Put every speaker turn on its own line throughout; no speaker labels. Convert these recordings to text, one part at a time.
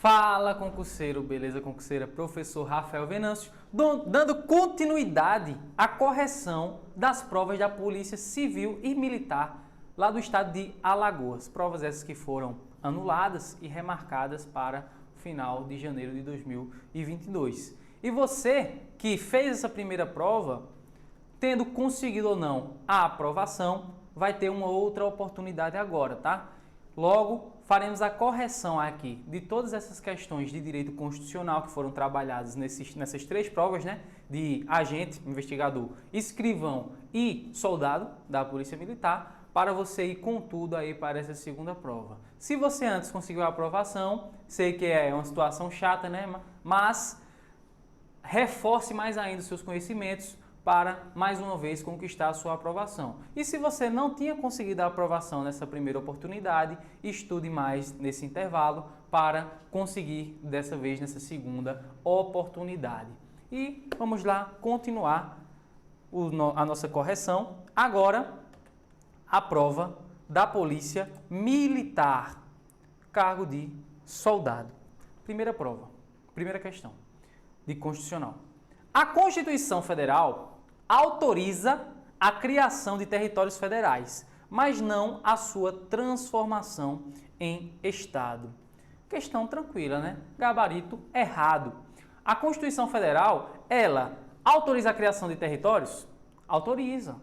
Fala, concurseiro, beleza, concurseira? Professor Rafael Venâncio, dando continuidade à correção das provas da Polícia Civil e Militar lá do estado de Alagoas. Provas essas que foram anuladas e remarcadas para o final de janeiro de 2022. E você que fez essa primeira prova, tendo conseguido ou não a aprovação, vai ter uma outra oportunidade agora, tá? Logo, faremos a correção aqui de todas essas questões de direito constitucional que foram trabalhadas nessas três provas, né? De agente, investigador, escrivão e soldado da Polícia Militar, para você ir com tudo aí para essa segunda prova. Se você antes conseguiu a aprovação, sei que é uma situação chata, né? Mas reforce mais ainda os seus conhecimentos para, mais uma vez, conquistar a sua aprovação. E se você não tinha conseguido a aprovação nessa primeira oportunidade, estude mais nesse intervalo para conseguir, dessa vez, nessa segunda oportunidade. E vamos lá continuar a nossa correção. Agora, a prova da Polícia Militar, cargo de soldado. Primeira prova, primeira questão de constitucional. A Constituição Federal autoriza a criação de territórios federais, mas não a sua transformação em Estado. Questão tranquila, né? Gabarito errado. A Constituição Federal, ela autoriza a criação de territórios? Autoriza.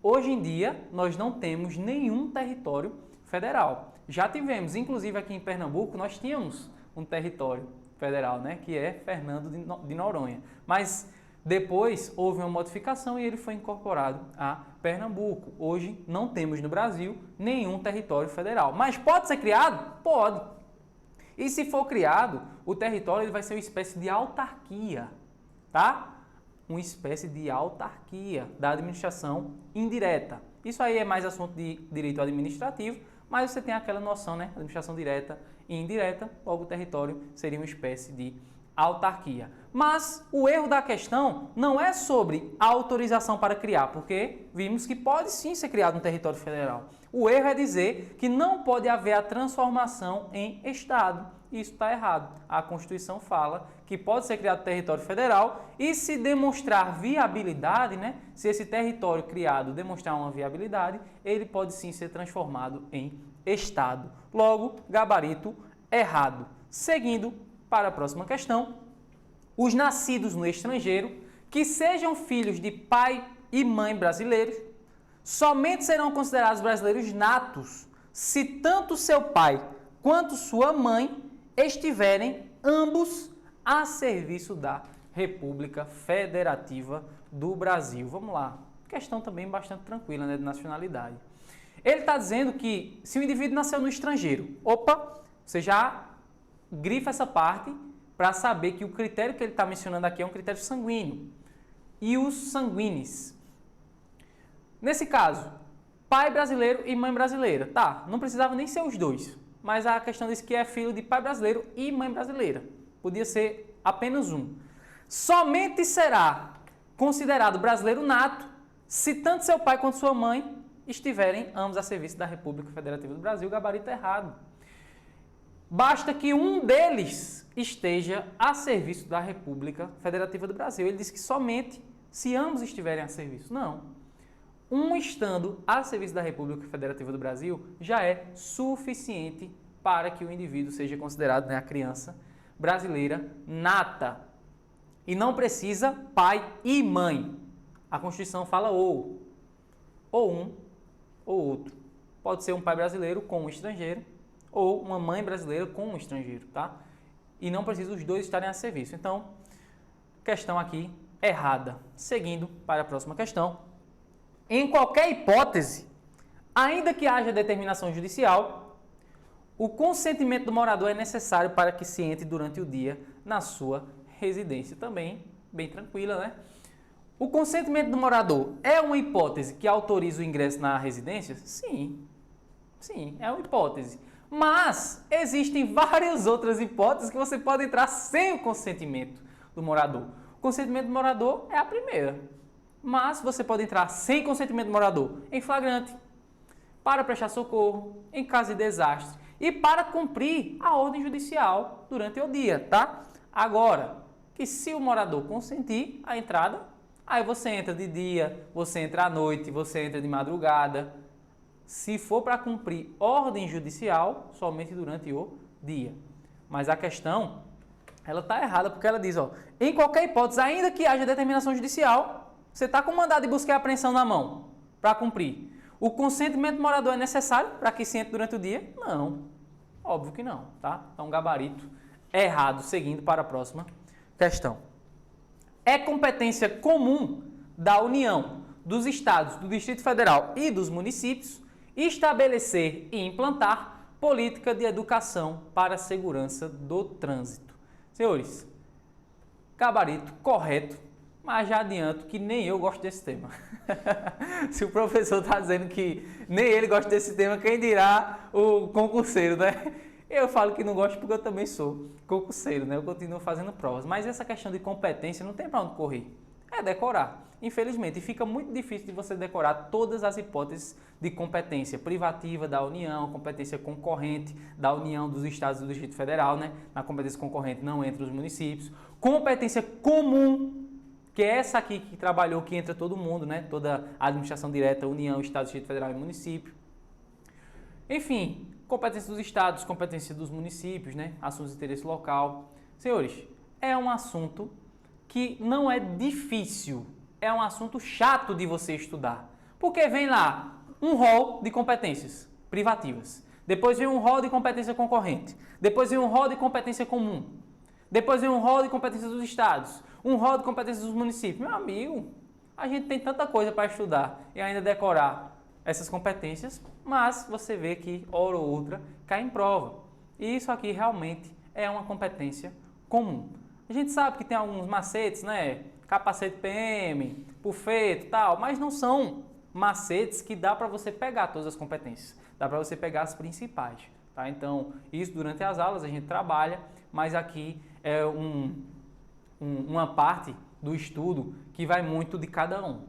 Hoje em dia, nós não temos nenhum território federal. Já tivemos, inclusive aqui em Pernambuco, nós tínhamos um território federal, né? Que é Fernando de Noronha. Mas depois houve uma modificação e ele foi incorporado a Pernambuco. Hoje não temos no Brasil nenhum território federal. Mas pode ser criado? Pode. E se for criado, o território ele vai ser uma espécie de autarquia, tá? Uma espécie de autarquia da administração indireta. Isso aí é mais assunto de direito administrativo, mas você tem aquela noção, né? Administração direta e indireta, logo o território seria uma espécie de autarquia. Mas o erro da questão não é sobre a autorização para criar, porque vimos que pode sim ser criado um território federal. O erro é dizer que não pode haver a transformação em Estado. Isso está errado. A Constituição fala que pode ser criado território federal e se demonstrar viabilidade, né? Se esse território criado demonstrar uma viabilidade, ele pode sim ser transformado em Estado. Logo, gabarito errado. Seguindo para a próxima questão, os nascidos no estrangeiro que sejam filhos de pai e mãe brasileiros somente serão considerados brasileiros natos se tanto seu pai quanto sua mãe estiverem ambos a serviço da República Federativa do Brasil. Vamos lá, questão também bastante tranquila, né, de nacionalidade. Ele está dizendo que se o indivíduo nasceu no estrangeiro, você já grifa essa parte para saber que o critério que ele está mencionando aqui é um critério sanguíneo. E os sanguíneos. Nesse caso, pai brasileiro e mãe brasileira. Tá, não precisava nem ser os dois. Mas a questão diz que é filho de pai brasileiro e mãe brasileira. Podia ser apenas um. Somente será considerado brasileiro nato se tanto seu pai quanto sua mãe estiverem ambos a serviço da República Federativa do Brasil. Gabarito errado. Basta que um deles esteja a serviço da República Federativa do Brasil. Ele diz que somente se ambos estiverem a serviço. Não. Um estando a serviço da República Federativa do Brasil já é suficiente para que o indivíduo seja considerado, né, a criança brasileira nata. E não precisa pai e mãe. A Constituição fala ou um ou outro. Pode ser um pai brasileiro com um estrangeiro ou uma mãe brasileira com um estrangeiro, tá? E não precisa os dois estarem a serviço. Então, questão aqui errada. Seguindo para a próxima questão. Em qualquer hipótese, ainda que haja determinação judicial, o consentimento do morador é necessário para que se entre durante o dia na sua residência. Também bem tranquila, né? O consentimento do morador é uma hipótese que autoriza o ingresso na residência? Sim. Sim, é uma hipótese. Mas existem várias outras hipóteses que você pode entrar sem o consentimento do morador. O consentimento do morador é a primeira. Mas você pode entrar sem consentimento do morador em flagrante, para prestar socorro, em caso de desastre. e para cumprir a ordem judicial durante o dia, tá? Agora, que se o morador consentir a entrada, aí você entra de dia, você entra à noite, você entra de madrugada. Se for para cumprir ordem judicial, somente durante o dia. Mas a questão, ela está errada porque ela diz, ó, em qualquer hipótese, ainda que haja determinação judicial, você está com mandado de busca e apreensão na mão para cumprir. O consentimento do morador é necessário para que se entre durante o dia? Não, óbvio que não, tá? Então, gabarito errado, seguindo para a próxima questão. É competência comum da União, dos Estados, do Distrito Federal e dos municípios estabelecer e implantar política de educação para a segurança do trânsito. Senhores, gabarito correto, mas já adianto que nem eu gosto desse tema. Se o professor está dizendo que nem ele gosta desse tema, quem dirá o concurseiro, né? Eu falo que não gosto porque eu também sou concurseiro, né? Eu continuo fazendo provas. Mas essa questão de competência não tem para onde correr. É decorar, infelizmente. E fica muito difícil de você decorar todas as hipóteses de competência privativa da União, competência concorrente da União, dos Estados e do Distrito Federal, né? Na competência concorrente não entra os municípios. Competência comum, que é essa aqui que trabalhou, que entra todo mundo, né? Toda a administração direta, União, Estado, Distrito Federal e município. Enfim, competência dos estados, competência dos municípios, né? Assuntos de interesse local. Senhores, é um assunto que não é difícil, é um assunto chato de você estudar. Porque vem lá um rol de competências privativas, depois vem um rol de competência concorrente, depois vem um rol de competência comum, depois vem um rol de competências dos estados, um rol de competências dos municípios. Meu amigo, a gente tem tanta coisa para estudar e ainda decorar essas competências, mas você vê que, hora ou outra, cai em prova. E isso aqui realmente é uma competência comum. A gente sabe que tem alguns macetes, né? Capacete PM, pufeto e tal, mas não são macetes que dá para você pegar todas as competências. Dá para você pegar as principais, tá? Então, isso durante as aulas a gente trabalha, mas aqui é uma parte do estudo que vai muito de cada um.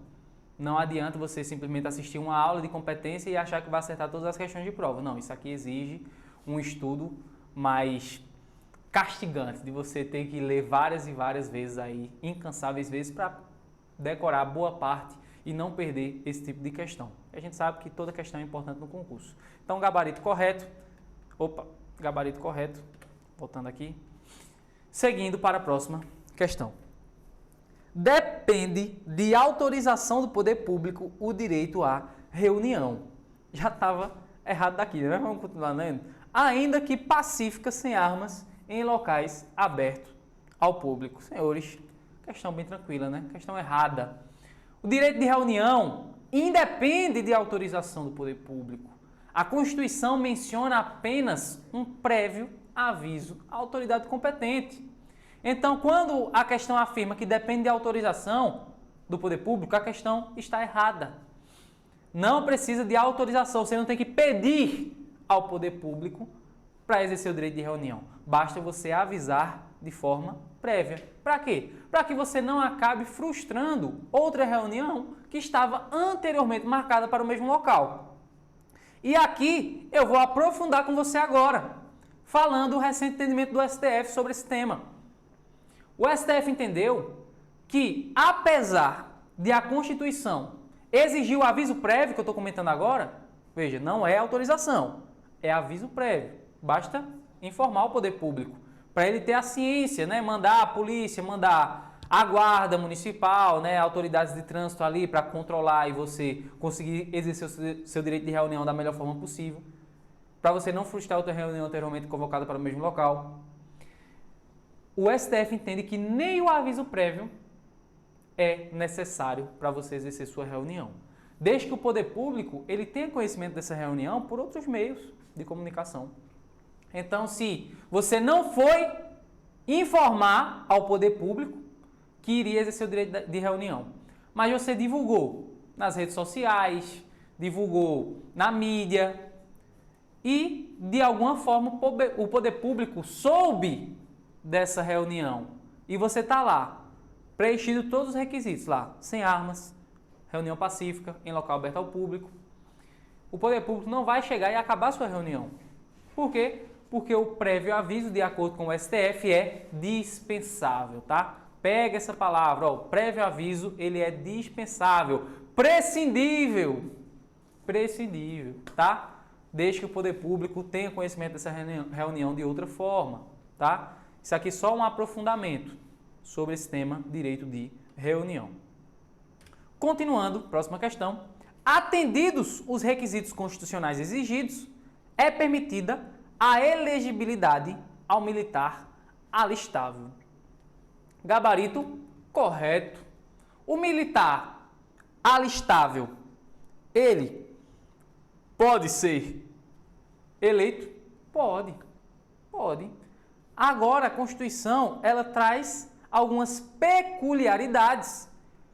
Não adianta você simplesmente assistir uma aula de competência e achar que vai acertar todas as questões de prova. Não, isso aqui exige um estudo mais castigante, de você ter que ler várias e várias vezes aí, incansáveis vezes, para decorar boa parte e não perder esse tipo de questão. A gente sabe que toda questão é importante no concurso. Então, gabarito correto. Gabarito correto. Voltando aqui. Seguindo para a próxima questão. Depende de autorização do poder público o direito à reunião. Já estava errado daqui, né? Vamos continuar lendo. Ainda que pacífica, sem armas, em locais abertos ao público. Senhores, questão bem tranquila, né? Questão errada. O direito de reunião independe de autorização do poder público. A Constituição menciona apenas um prévio aviso à autoridade competente. Então, quando a questão afirma que depende de autorização do poder público, a questão está errada. Não precisa de autorização, você não tem que pedir ao poder público para exercer o direito de reunião. Basta você avisar de forma prévia. Para quê? Para que você não acabe frustrando outra reunião que estava anteriormente marcada para o mesmo local. E aqui eu vou aprofundar com você agora, falando o recente entendimento do STF sobre esse tema. O STF entendeu que, apesar de a Constituição exigir o aviso prévio que eu estou comentando agora, veja, não é autorização, é aviso prévio. Basta informar o poder público, para ele ter a ciência, né? Mandar a polícia, mandar a guarda municipal, né? Autoridades de trânsito ali para controlar e você conseguir exercer o seu direito de reunião da melhor forma possível, para você não frustrar outra reunião anteriormente convocada para o mesmo local. O STF entende que nem o aviso prévio é necessário para você exercer sua reunião, desde que o poder público ele tenha conhecimento dessa reunião por outros meios de comunicação. Então, se você não foi informar ao poder público que iria exercer o direito de reunião, mas você divulgou nas redes sociais, divulgou na mídia e, de alguma forma, o poder público soube dessa reunião e você está lá, preenchido todos os requisitos lá, sem armas, reunião pacífica, em local aberto ao público, o poder público não vai chegar e acabar a sua reunião. Por quê? Porque o prévio aviso, de acordo com o STF, é dispensável, tá? Pega essa palavra, ó, prévio aviso, ele é dispensável, prescindível, tá? Desde que o poder público tenha conhecimento dessa reunião de outra forma, tá? Isso aqui é só um aprofundamento sobre esse tema, direito de reunião. Continuando, próxima questão. Atendidos os requisitos constitucionais exigidos, é permitida a elegibilidade ao militar alistável. Gabarito correto. O militar alistável, ele pode ser eleito? Pode. Agora, a Constituição, ela traz algumas peculiaridades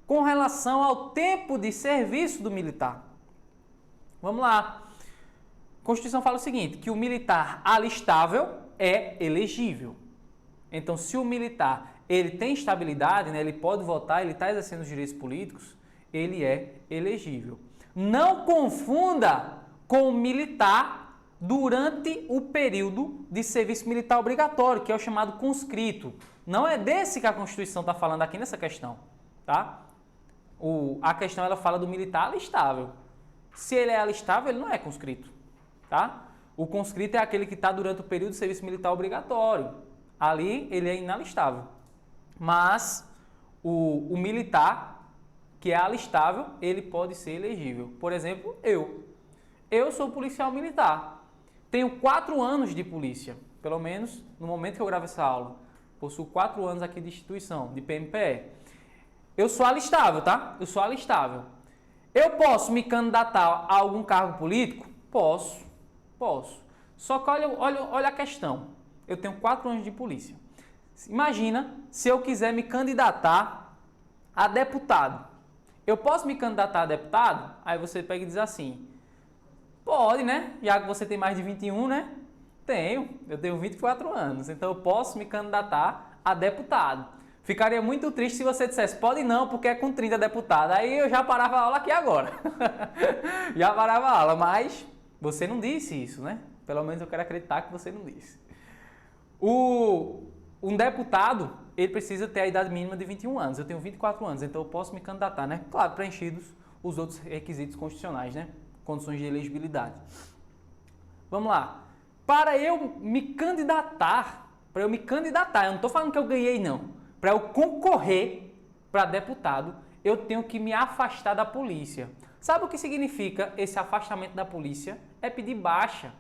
com relação ao tempo de serviço do militar. Vamos lá. A Constituição fala o seguinte, que o militar alistável é elegível. Então, se o militar ele tem estabilidade, né, ele pode votar, ele está exercendo os direitos políticos, ele é elegível. Não confunda com o militar durante o período de serviço militar obrigatório, que é o chamado conscrito. Não é desse que a Constituição está falando aqui nessa questão, tá? A questão ela fala do militar alistável. Se ele é alistável, ele não é conscrito, tá? O conscrito é aquele que está durante o período de serviço militar obrigatório. Ali ele é inalistável. Mas o militar, que é alistável, ele pode ser elegível. Por exemplo, eu sou policial militar. Tenho 4 anos de polícia, pelo menos no momento que eu gravo essa aula. Possuo 4 anos aqui de instituição, de PMPE. Eu sou alistável, tá? Eu sou alistável. Eu posso me candidatar a algum cargo político? Posso. Só que olha a questão. Eu tenho 4 anos de polícia. Imagina se eu quiser me candidatar a deputado. Eu posso me candidatar a deputado? Aí você pega e diz assim, pode, né? Já que você tem mais de 21, né? Eu tenho 24 anos, então eu posso me candidatar a deputado. Ficaria muito triste se você dissesse, pode não, porque é com 30 deputados. Aí eu já parava a aula aqui agora. Já parava a aula, mas você não disse isso, né? Pelo menos eu quero acreditar que você não disse. Um deputado, ele precisa ter a idade mínima de 21 anos. Eu tenho 24 anos, então eu posso me candidatar, né? Claro, preenchidos os outros requisitos constitucionais, né? Condições de elegibilidade. Vamos lá. Para eu me candidatar, eu não estou falando que eu ganhei, não. Para eu concorrer para deputado, eu tenho que me afastar da polícia. Sabe o que significa esse afastamento da polícia? É pedir baixa.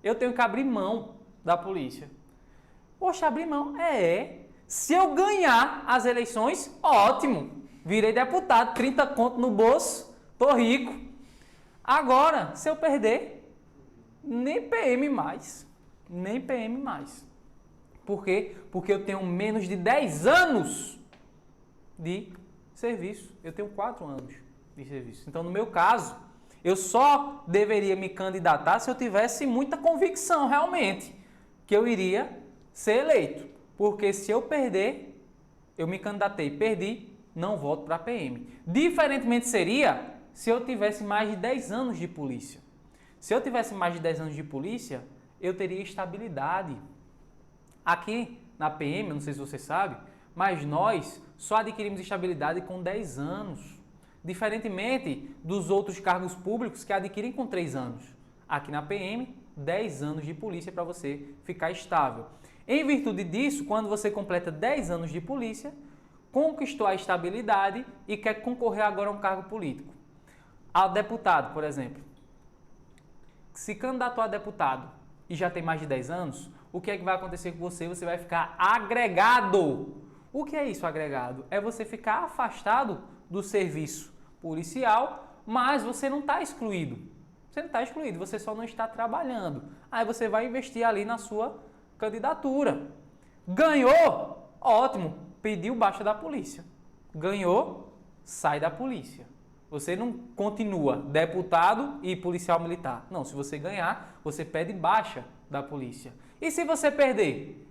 Eu tenho que abrir mão da polícia. Poxa, abrir mão? Se eu ganhar as eleições, ótimo. Virei deputado, 30 conto no bolso, tô rico. Agora, se eu perder, nem PM mais. Por quê? Porque eu tenho menos de 10 anos de serviço. Eu tenho 4 anos de serviço. Então, no meu caso, eu só deveria me candidatar se eu tivesse muita convicção, realmente, que eu iria ser eleito. Porque se eu perder, eu me candidatei, perdi, não volto para a PM. Diferentemente seria se eu tivesse mais de 10 anos de polícia. Se eu tivesse mais de 10 anos de polícia, eu teria estabilidade. Aqui na PM, não sei se você sabe, mas nós só adquirimos estabilidade com 10 anos. Diferentemente dos outros cargos públicos que adquirem com 3 anos. Aqui na PM, 10 anos de polícia para você ficar estável. Em virtude disso, quando você completa 10 anos de polícia, conquistou a estabilidade e quer concorrer agora a um cargo político. A deputado, por exemplo. Se candidatou a deputado e já tem mais de 10 anos, o que é que vai acontecer com você? Você vai ficar agregado. O que é isso, agregado? É você ficar afastado do serviço policial, mas você não está excluído. Você não está excluído, você só não está trabalhando. Aí você vai investir ali na sua candidatura. Ganhou? Ótimo, pediu baixa da polícia. Ganhou? Sai da polícia. Você não continua deputado e policial militar. Não, se você ganhar, você pede baixa da polícia. E se você perder?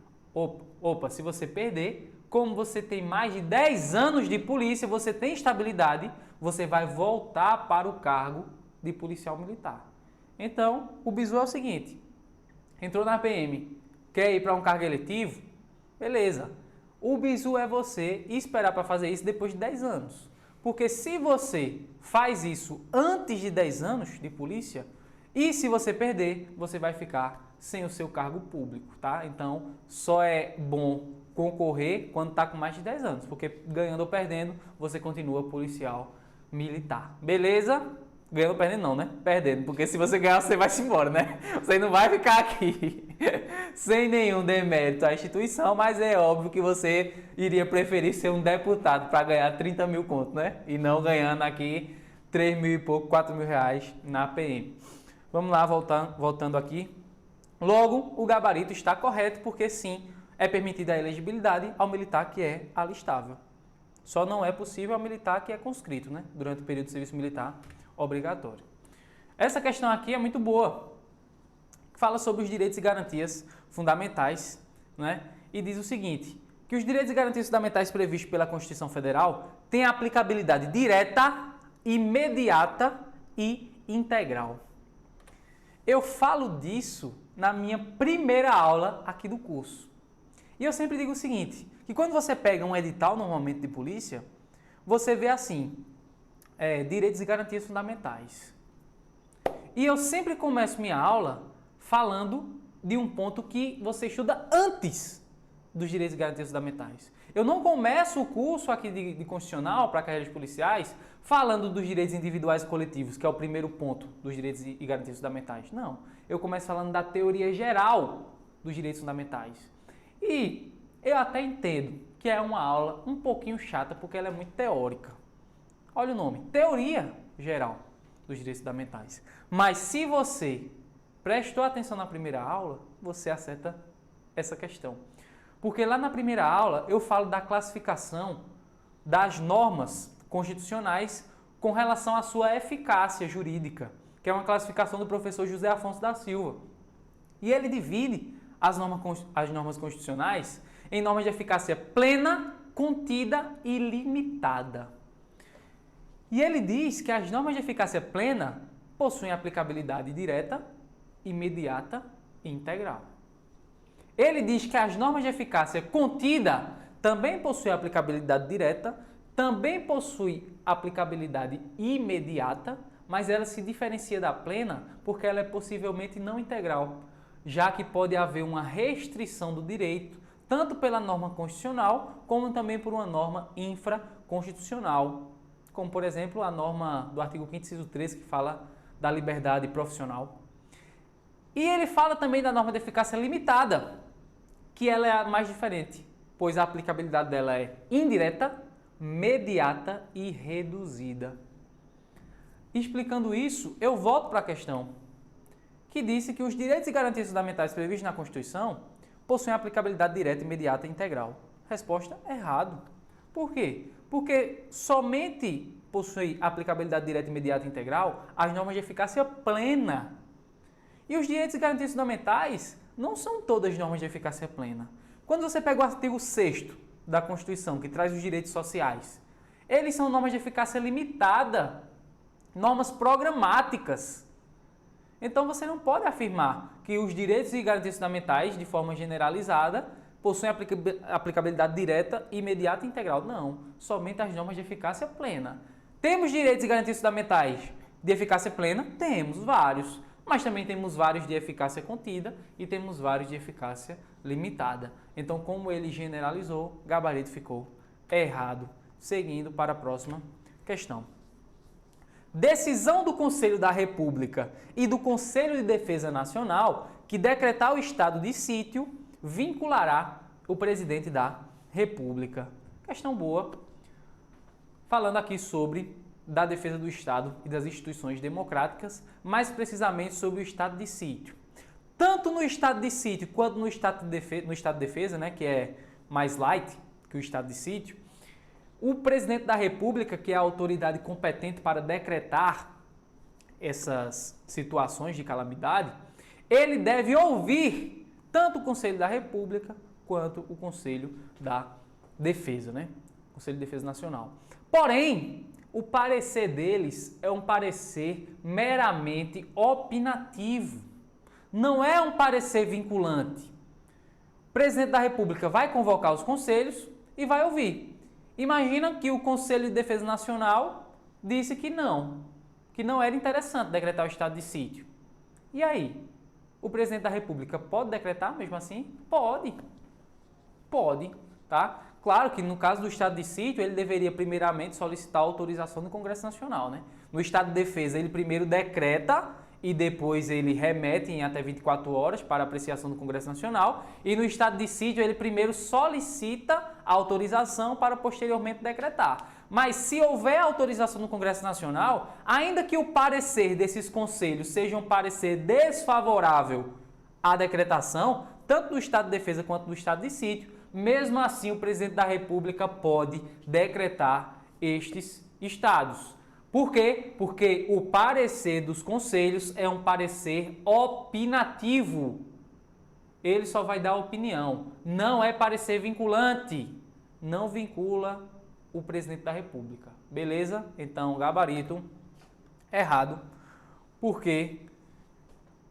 Se você perder, como você tem mais de 10 anos de polícia, você tem estabilidade, você vai voltar para o cargo de policial militar. Então, o bizu é o seguinte, entrou na PM, quer ir para um cargo eletivo? Beleza. O bizu é você esperar para fazer isso depois de 10 anos. Porque se você faz isso antes de 10 anos de polícia, e se você perder, você vai ficar sem o seu cargo público, tá? Então, só é bom concorrer quando está com mais de 10 anos, porque ganhando ou perdendo, você continua policial militar. Beleza? Ganhando ou perdendo não, né? Perdendo, porque se você ganhar, você vai se embora, né? Você não vai ficar aqui sem nenhum demérito à instituição, mas é óbvio que você iria preferir ser um deputado para ganhar 30 mil conto, né? E não ganhando aqui 3 mil e pouco, 4 mil reais na PM. Vamos lá, voltando aqui. Logo, o gabarito está correto, porque sim, é permitida a elegibilidade ao militar que é alistável. Só não é possível ao militar que é conscrito, né? Durante o período de serviço militar obrigatório. Essa questão aqui é muito boa. Fala sobre os direitos e garantias fundamentais, né? E diz o seguinte, que os direitos e garantias fundamentais previstos pela Constituição Federal têm aplicabilidade direta, imediata e integral. Eu falo disso na minha primeira aula aqui do curso. E eu sempre digo o seguinte, que quando você pega um edital normalmente de polícia, você vê assim, direitos e garantias fundamentais. E eu sempre começo minha aula falando de um ponto que você estuda antes dos direitos e garantias fundamentais. Eu não começo o curso aqui de constitucional para carreiras policiais falando dos direitos individuais e coletivos, que é o primeiro ponto dos direitos e garantias fundamentais. Não, eu começo falando da teoria geral dos direitos fundamentais. E eu até entendo que é uma aula um pouquinho chata porque ela é muito teórica. Olha o nome, teoria geral dos direitos fundamentais. Mas se você prestou atenção na primeira aula, você acerta essa questão. Porque lá na primeira aula eu falo da classificação das normas constitucionais com relação à sua eficácia jurídica, que é uma classificação do professor José Afonso da Silva. E ele divide as normas constitucionais em normas de eficácia plena, contida e limitada. E ele diz que as normas de eficácia plena possuem aplicabilidade direta, imediata e integral. Ele diz que as normas de eficácia contida também possuem aplicabilidade direta, também possuem aplicabilidade imediata, mas ela se diferencia da plena porque ela é possivelmente não integral, já que pode haver uma restrição do direito, tanto pela norma constitucional, como também por uma norma infraconstitucional, como, por exemplo, a norma do artigo 5º, inciso 3, que fala da liberdade profissional. E ele fala também da norma de eficácia limitada, que ela é a mais diferente, pois a aplicabilidade dela é indireta, mediata e reduzida. Explicando isso, eu volto para a questão, que disse que os direitos e garantias fundamentais previstos na Constituição possuem aplicabilidade direta, imediata e integral. Resposta: errado. Por quê? Porque somente possui aplicabilidade direta, imediata e integral as normas de eficácia plena. E os direitos e garantias fundamentais não são todas normas de eficácia plena. Quando você pega o artigo 6º da Constituição, que traz os direitos sociais, eles são normas de eficácia limitada, normas programáticas. Então você não pode afirmar que os direitos e garantias fundamentais, de forma generalizada, possuem aplicabilidade direta, imediata e integral. Não, somente as normas de eficácia plena. Temos direitos e garantias fundamentais de eficácia plena? Temos vários, mas também temos vários de eficácia contida e temos vários de eficácia limitada. Então, como ele generalizou, o gabarito ficou errado. Seguindo para a próxima questão. Decisão do Conselho da República e do Conselho de Defesa Nacional que decretar o estado de sítio vinculará o presidente da República. Questão boa. Falando aqui sobre da defesa do Estado e das instituições democráticas, mais precisamente sobre o estado de sítio. Tanto no estado de sítio quanto no estado de defesa, né, que é mais light que o estado de sítio, o presidente da República, que é a autoridade competente para decretar essas situações de calamidade, ele deve ouvir tanto o Conselho da República quanto o Conselho da Defesa, né? Conselho de Defesa Nacional. Porém, o parecer deles é um parecer meramente opinativo. não é um parecer vinculante. O presidente da República vai convocar os conselhos e vai ouvir. Imagina que o Conselho de Defesa Nacional disse que não era interessante decretar o estado de sítio. E aí? O presidente da República pode decretar mesmo assim? Pode. Pode, tá? Claro que no caso do estado de sítio, ele deveria primeiramente solicitar a autorização do Congresso Nacional, né? No estado de defesa, ele primeiro decreta e depois ele remete em até 24 horas para apreciação do Congresso Nacional. E no estado de sítio, ele primeiro solicita a autorização para posteriormente decretar. Mas se houver autorização do Congresso Nacional, ainda que o parecer desses conselhos seja um parecer desfavorável à decretação, tanto do estado de defesa quanto do estado de sítio, mesmo assim o presidente da República pode decretar estes estados. Por quê? Porque o parecer dos conselhos é um parecer opinativo. Ele só vai dar opinião, não é parecer vinculante. Não vincula o presidente da República. Beleza? Então, gabarito errado, porque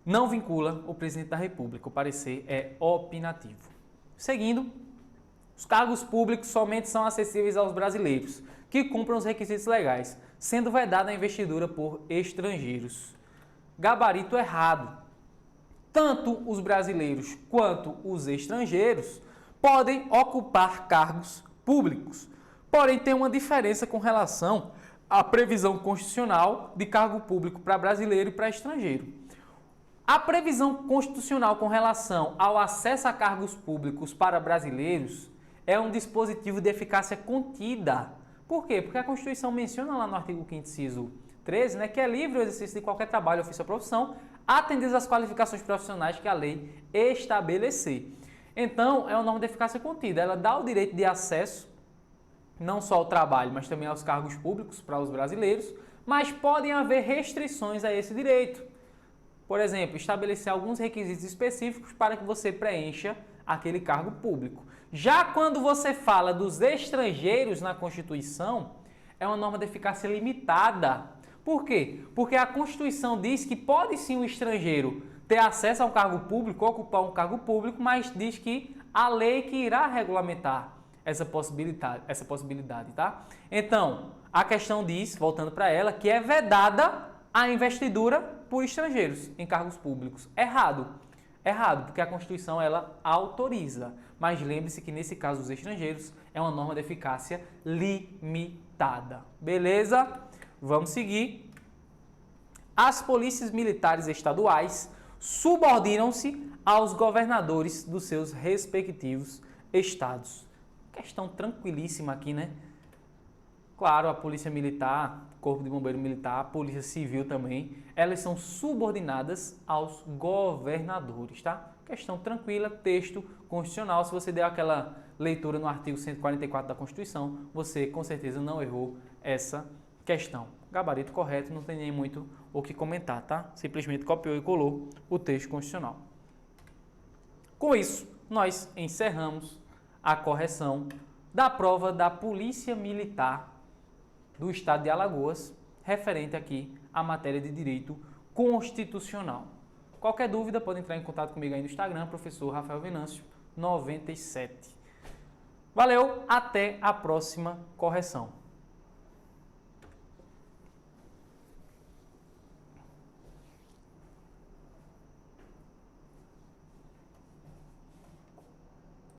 não vincula o presidente da República. O parecer é opinativo. Seguindo, os cargos públicos somente são acessíveis aos brasileiros que cumpram os requisitos legais, sendo vedada a investidura por estrangeiros. Gabarito errado. Tanto os brasileiros quanto os estrangeiros podem ocupar cargos públicos. Porém, tem uma diferença com relação à previsão constitucional de cargo público para brasileiro e para estrangeiro. A previsão constitucional com relação ao acesso a cargos públicos para brasileiros é um dispositivo de eficácia contida. Por quê? Porque a Constituição menciona lá no artigo 5º, inciso 13, né, que é livre o exercício de qualquer trabalho, ofício ou profissão, atendidas às qualificações profissionais que a lei estabelecer. Então, é uma norma de eficácia contida. Ela dá o direito de acesso não só ao trabalho, mas também aos cargos públicos para os brasileiros, mas podem haver restrições a esse direito. Por exemplo, estabelecer alguns requisitos específicos para que você preencha aquele cargo público. Já quando você fala dos estrangeiros na Constituição, é uma norma de eficácia limitada. Por quê? Porque a Constituição diz que pode sim o estrangeiro ter acesso a um cargo público, ocupar um cargo público, mas diz que a lei que irá regulamentar essa possibilidade, tá? Então, a questão diz, voltando para ela, que é vedada a investidura por estrangeiros em cargos públicos. Errado. Errado, porque a Constituição ela autoriza. Mas lembre-se que nesse caso dos estrangeiros é uma norma de eficácia limitada. Beleza? Vamos seguir. As polícias militares estaduais subordinam-se aos governadores dos seus respectivos estados. Questão tranquilíssima aqui, né? Claro, a polícia militar, corpo de bombeiro militar, a polícia civil também, elas são subordinadas aos governadores, tá? Questão tranquila, texto constitucional. Se você der aquela leitura no artigo 144 da Constituição, você com certeza não errou essa questão. Gabarito correto, não tem nem muito o que comentar, tá? Simplesmente copiou e colou o texto constitucional. Com isso, nós encerramos a correção da prova da Polícia Militar do Estado de Alagoas, referente aqui à matéria de Direito Constitucional. Qualquer dúvida, pode entrar em contato comigo aí no Instagram, professor Rafael Venâncio, 97. Valeu, até a próxima correção.